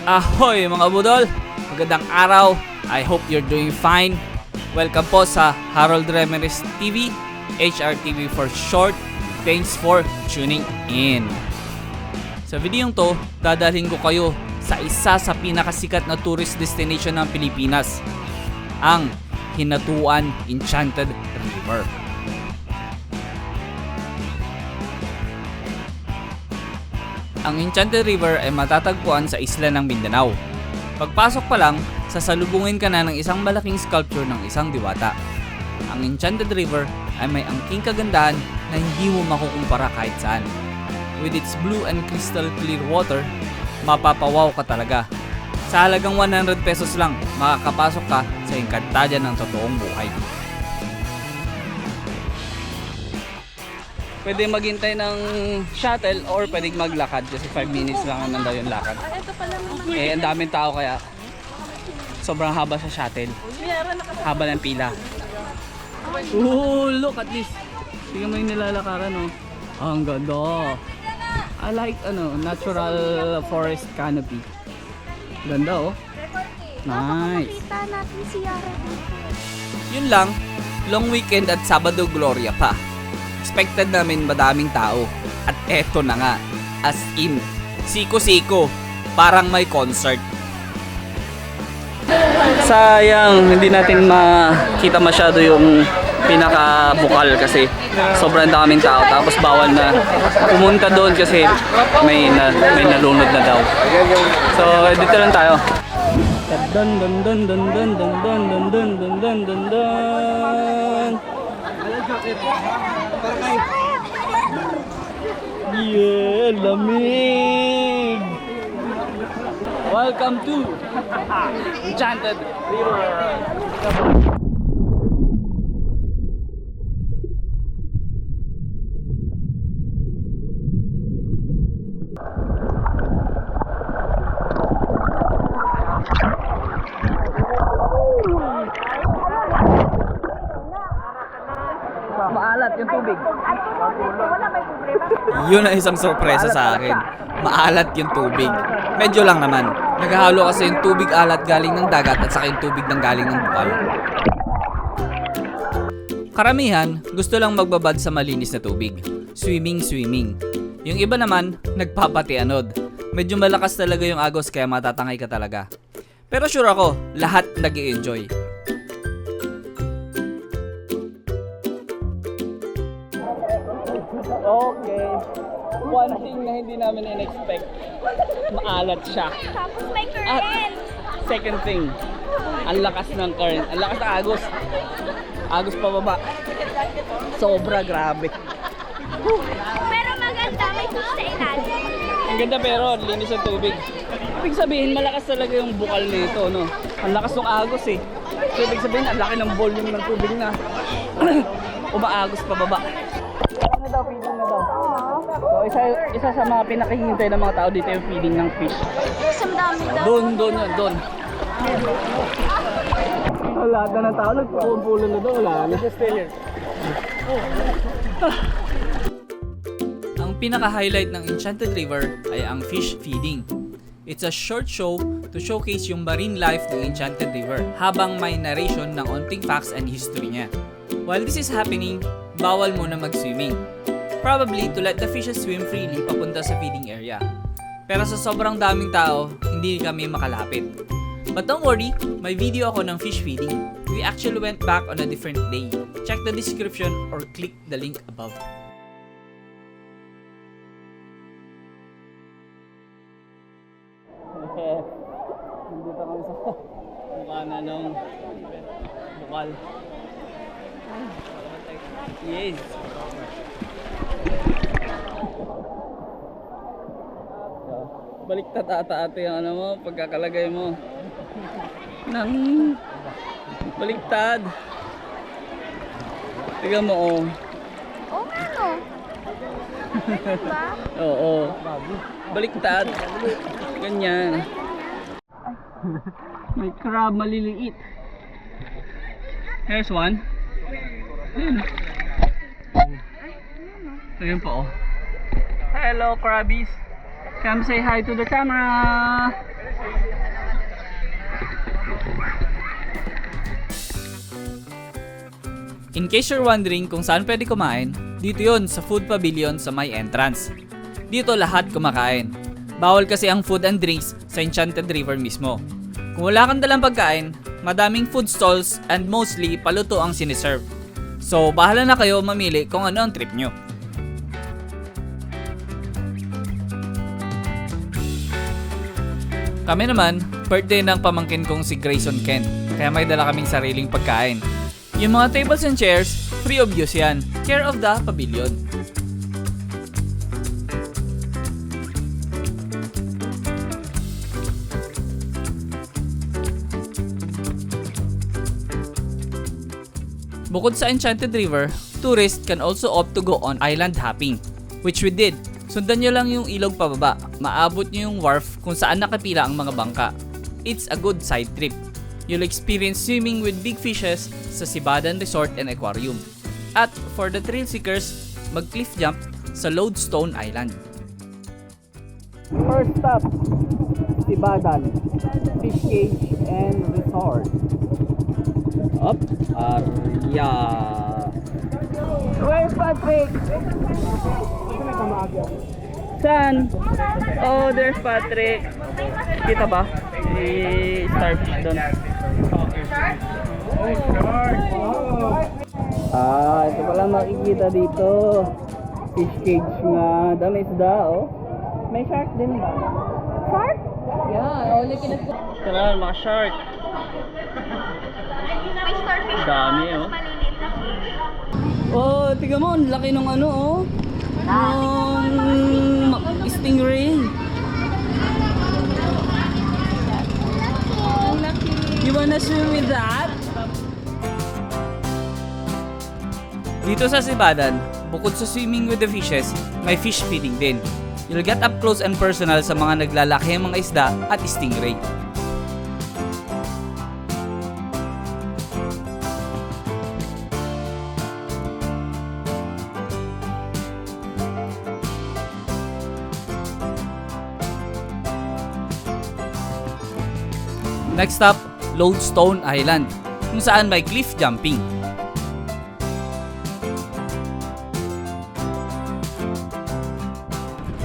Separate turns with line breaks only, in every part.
Ahoy mga budol! Magandang araw! I hope you're doing fine. Welcome po sa Harold Remenes TV, HRTV for short. Thanks for tuning in. Sa videong to, dadalhin ko kayo sa isa sa pinakasikat na tourist destination ng Pilipinas, ang Hinatuan Enchanted River. Ang Enchanted River ay matatagpuan sa isla ng Mindanao. Pagpasok pa lang, sasalubungin ka na ng isang malaking sculpture ng isang diwata. Ang Enchanted River ay may angking kagandahan na hindi mo makukumpara kahit saan. With its blue and crystal clear water, mapapawaw ka talaga. Sa halagang 100 pesos lang, makakapasok ka sa Encantadia ng totoong buhay. Pwede maghintay ng shuttle or pwede maglakad kasi 5 minutes lang nandaw yung lakad. Eh, ang daming tao kaya sobrang haba sa shuttle. Haba ng pila. Look at this. Tingnan mo yung nilalakaran, oh. Ang ganda. I like natural forest canopy. Ganda, oh. Nice. Yun lang, long weekend at Sabado Gloria pa. Expected namin madaming tao. At eto na nga, as in, siko-siko, parang may concert. Sayang, hindi natin makita masyado yung pinaka-bukal kasi sobrang daming tao. Tapos bawal na pumunta doon kasi may nalunod na daw. So, dito lang tayo. Dun dun dun dun dun dun dun dun dun dun dun dun dun. Yeah, lamig! Welcome to Enchanted River. Maalat yung tubig. Yun ang isang sorpresa sa akin. Maalat yung tubig. Medyo lang naman. Naghahalo kasi yung tubig alat galing ng dagat at saka yung tubig ng galing ng bukal. Karamihan, gusto lang magbabad sa malinis na tubig. Swimming. Yung iba naman, nagpapatianod. Medyo malakas talaga yung agos kaya matatangay ka talaga. Pero sure ako, lahat nag-i-enjoy. Okay. One thing na hindi namin in-expect, maalat siya.
Tapos may current.
At second thing, ang lakas ng current. Ang lakas ng agos. Agos pababa. Sobra, grabe.
Pero maganda, may fish sa ilalim.
Ang ganda pero linis ang tubig. Ibig sabihin, malakas talaga yung bukal nito, no? Ang lakas ng agos eh. So, ibig sabihin, ang laki ng volume ng tubig na umaagos pababa. Feeding na daw. So, isa sa mga pinakahihintay ng mga tao dito yung feeding ng fish.
Isang dami daw.
Doon. Lahat na ng tao, nagpupulo na doon. Wala na. Ang pinaka-highlight ng Enchanted River ay ang fish feeding. It's a short show to showcase yung marine life ng Enchanted River habang may narration ng onting facts and history niya. While this is happening, bawal muna mag-swimming. Probably to let the fishes swim freely papunta sa feeding area. Pero sa sobrang daming tao, hindi kami makalapit. But don't worry, may video ako ng fish feeding. We actually went back on a different day. Check the description or click the link above. Nandito kami sa mukha na nung bukal. Yes. Baliktad ata-ate yung ano mo, pagkakalagay mo. Nang baliktad. Tingnan mo, oh.
Oo nga, no? Diba?
Oo. Baliktad. Ganyan. May crab maliliit. Here's one. Ayun po, oh. Hello, crabbies. Come say hi to the camera. In case you're wondering kung saan pwede kumain, dito yon sa food pavilion sa may entrance. Dito lahat kumakain. Bawal kasi ang food and drinks sa Enchanted River mismo. Kung wala kang dalang pagkain, madaming food stalls and mostly paluto ang siniserve. So bahala na kayo mamili kung ano ang trip nyo. Kami naman, birthday ng pamangkin kong si Grayson Ken, kaya may dala kaming sariling pagkain. Yung mga tables and chairs, free of use yan, care of the pavilion. Bukod sa Enchanted River, tourists can also opt to go on island hopping, which we did. Sundan nyo lang yung ilog pababa, maabot nyo yung wharf kung saan nakapila ang mga bangka. It's a good side trip. You'll experience swimming with big fishes sa Sibadan Resort and Aquarium. At for the thrill seekers, mag-cliff jump sa Lodestone Island. First stop, Sibadan Fish Cage and Resort. Up, Arya. Where's Patrick? Saan? Oh, there's Patrick. Kita ba? Starfish doon. Ito pala makikita dito. Fish cage nga. Dami isda, oh. May shark din ba?
Shark?
Yeah, only Tara, mga shark.
May starfish.
Dami, oh.
Maliliit na.
Oh, tiga mo, ang laki nung ano, oh. Stingray. You wanna swim with that? Dito sa Sibadan, bukod sa swimming with the fishes, may fish feeding din. You'll get up close and personal sa mga naglalaki mga isda at stingray. Next stop, Lodestone Island, kung saan may cliff jumping.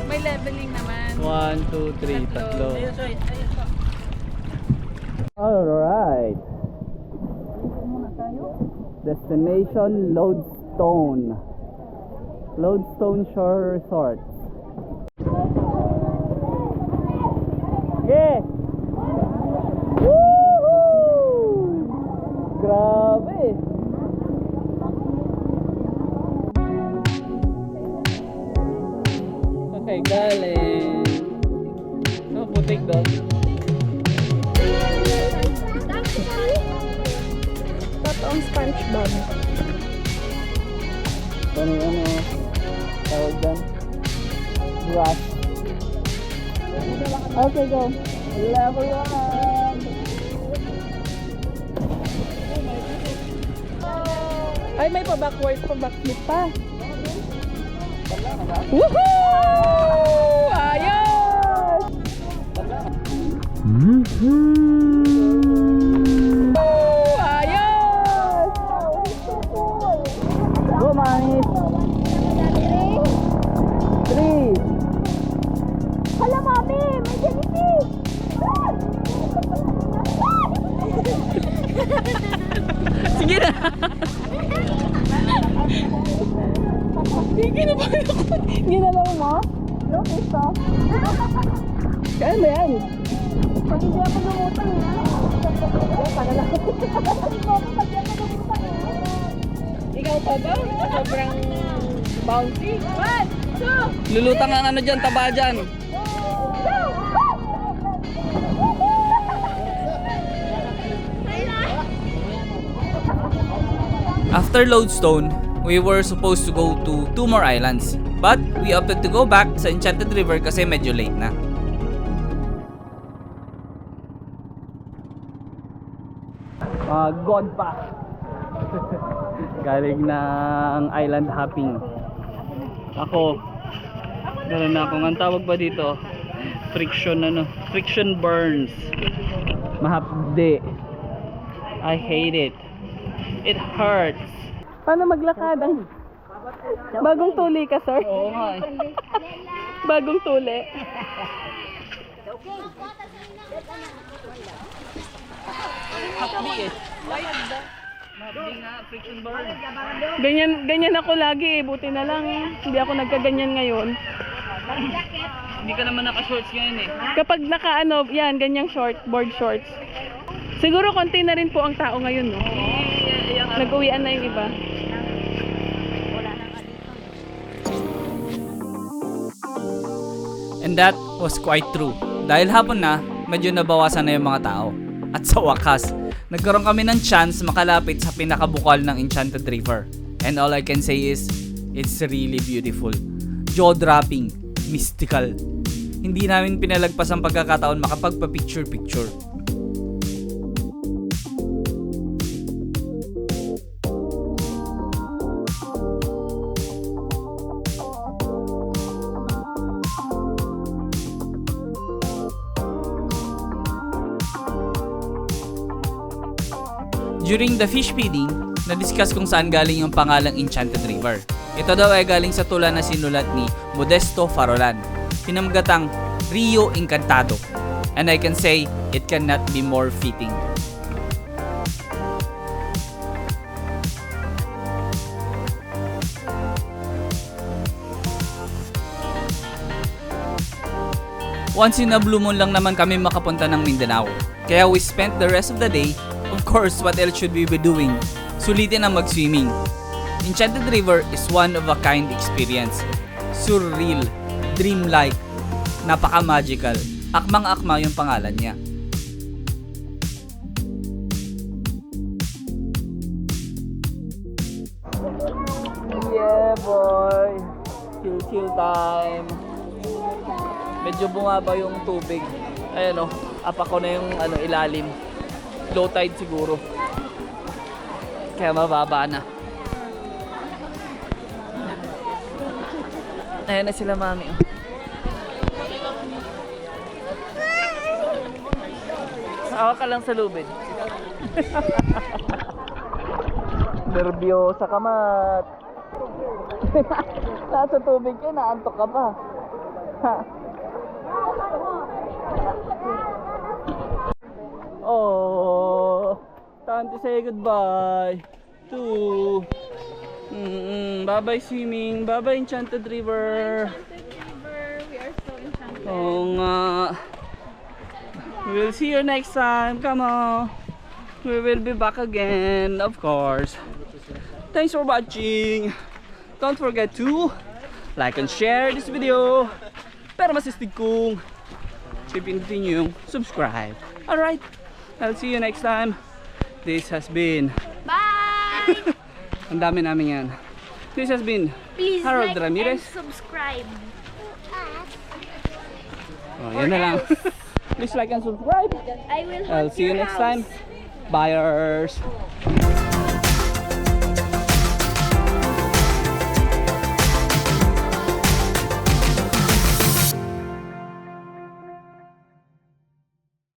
May leveling naman.
1, 2, 3, tatlo.
Sorry.
Alright. Destination Lodestone. Lodestone Shore Resort. Yeah! Woohoo! Grabe! Okay, galing. Oh, putik doon.
Totoong SpongeBob.
Ano, tawag dyan? Grass. Okay, go. Level 1.
Ay, may pa-backwards, pa-backflip pa. Woohoo! Ayos! Ayos!
Go, Manis! 3.
Hala, mami! May jellyfish!
Sige na!
Ginalaw mo? No, ito. Kaya ba yan?
Pag hindi ako lumutang yan.
Ikaw pa ba? Sobrang bouncy. 1, 2,
Lulutang ang ano dyan, taba dyan. After Lodestone, we were supposed to go to 2 more islands. But we opted to go back sa Enchanted River kasi medyo late na. God pa. Galing ng island hopping. Ako, meron na akong ang tawag ba dito? Friction burns. Mahapde. I hate it. It hurts.
Paano maglakad? Bagong tuli ka, sir?
Oo nga eh.
Bagong tuli.
Hakbi eh. Mabili nga, friction bar.
Ganyan ako lagi eh. Buti na lang. Hindi ako nagkaganyan ngayon.
Hindi ka naman naka-shorts ngayon eh.
Kapag naka-ano, yan, ganyang short, board shorts. Siguro konti na rin po ang tao ngayon, no? Nag-uwian na yung iba.
And that was quite true. Dahil hapon na, medyo nabawasan na yung mga tao. At sa wakas, nagkaroon kami ng chance makalapit sa pinakabukal ng Enchanted River. And all I can say is, it's really beautiful. Jaw-dropping, mystical. Hindi namin pinalagpas ang pagkakataon makapagpa-picture-picture. During the fish feeding, na-discuss kung saan galing yung pangalang Enchanted River. Ito daw ay galing sa tula na sinulat ni Modesto Farolan, pinamagatang Rio Encantado. And I can say, it cannot be more fitting. Once in a blue moon lang naman kami makapunta ng Mindanao. Kaya we spent the rest of the day. Of course, what else should we be doing? Sulitin ang mag-swimming. Enchanted River is one of a kind experience. Surreal, dreamlike, napaka-magical. Akmang-akma yung pangalan niya. Yeah boy, chill time. Medyo bumaba yung tubig. Ayan o, apa ko na yung ilalim. Low tide siguro. Kaya mababa na. Ayan na sila mami. Awa ka lang sa lubid. Nervyosa ka mat. Nasa tubig ka, naantok ka pa. Oh, time to say goodbye to bye-bye swimming, bye-bye Enchanted River.
We are so enchanted.
Oh nga. We'll see you next time. Come on. We will be back again, of course. Thanks for watching. Don't forget to like and share this video. Pero masistig kung pipindutin yung subscribe. Alright. I'll see you next time. This has been
Bye!
ang dami namin yan. This has been
Please
Harold
like
Ramirez.
and subscribe.
Oh, yan na lang. Please like and subscribe.
I will
I'll
hunt
see you
your
next
house.
time. Buyers.